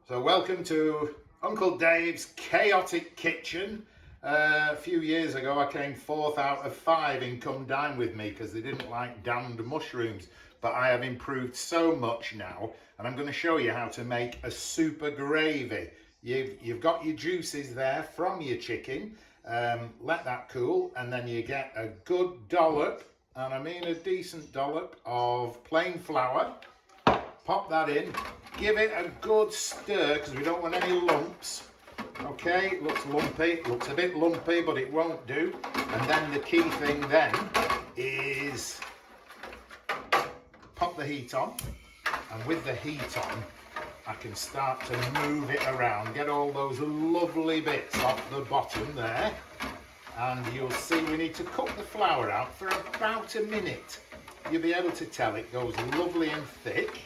So welcome to Uncle Dave's chaotic kitchen. A few years ago I came 4th out of 5 in come dine with me because they didn't like damned mushrooms, but I have improved so much now and I'm going to show you how to make a super gravy. You've got your juices there from your chicken, let that cool, and then you get a good dollop, and I mean a decent dollop of plain flour. Pop that in, give it a good stir because we don't want any lumps. Okay, it looks lumpy, it looks a bit lumpy, but it won't do. And then the key thing then is pop the heat on, and with the heat on I can start to move it around, get all those lovely bits off the bottom there, and you'll see we need to cook the flour out for about a minute. You'll be able to tell it goes lovely and thick.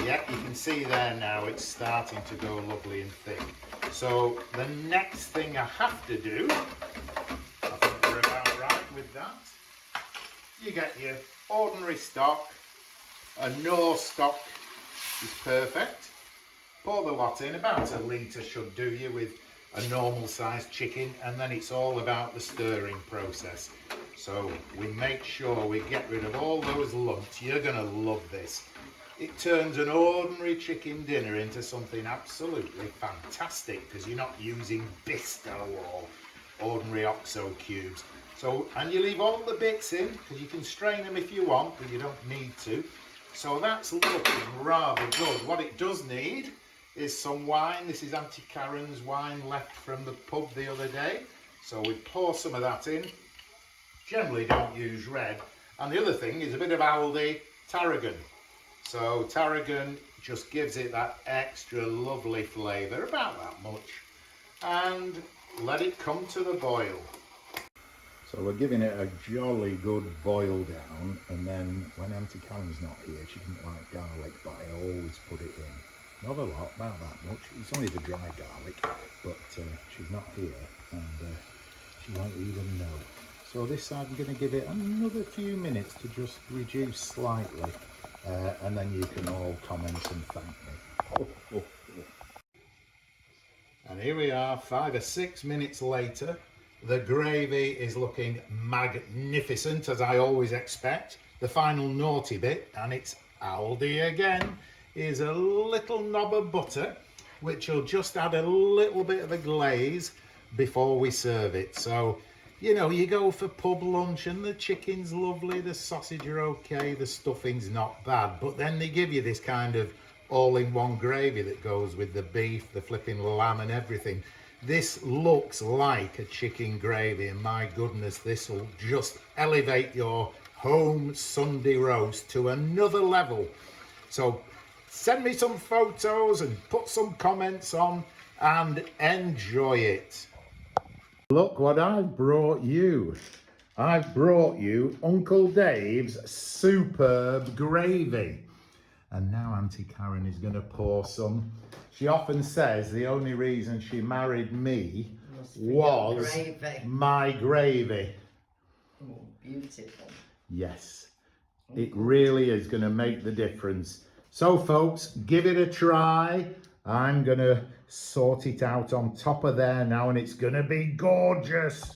Yeah, you can see there now it's starting to go lovely and thick. So the next thing I have to do, I think we're about right with that. You get your ordinary stock, a Knorr stock is perfect. Pour the lot in, about a litre should do you with a normal sized chicken, and then it's all about the stirring process. So we make sure we get rid of all those lumps. You're going to love this. It turns an ordinary chicken dinner into something absolutely fantastic because you're not using Bisto or ordinary OXO cubes. So, and you leave all the bits in because you can strain them if you want, but you don't need to. So that's looking rather good. What it does need is some wine. This is Auntie Karen's wine left from the pub the other day. So we pour some of that in. Generally don't use red. And the other thing is a bit of Aldi tarragon. So tarragon just gives it that extra lovely flavour, about that much. And let it come to the boil. So we're giving it a jolly good boil down, and then when Auntie Karen's not here, she doesn't like garlic, but I always put it in. Not a lot, about that much. It's only the dry garlic, but she's not here, and she won't even know. So this side I'm going to give it another few minutes to just reduce slightly, and then you can all comment and thank me. And here we are, 5 or 6 minutes later. The gravy is looking magnificent, as I always expect. The final naughty bit, and it's Aldi again, is a little knob of butter, which will just add a little bit of a glaze before we serve it. So, you know, you go for pub lunch and the chicken's lovely, the sausage are okay, the stuffing's not bad, but then they give you this kind of all-in-one gravy that goes with the beef, the flipping lamb and everything. This looks like a chicken gravy, and my goodness, this will just elevate your home Sunday roast to another level. So send me some photos and put some comments on and enjoy it. Look what I've brought you. I've brought you Uncle Dave's superb gravy. And now Auntie Karen is going to pour some. She often says the only reason she married me was my gravy. Oh, beautiful. Yes, it really is going to make the difference. So folks, give it a try. I'm going to sort it out on top of there now, and it's going to be gorgeous.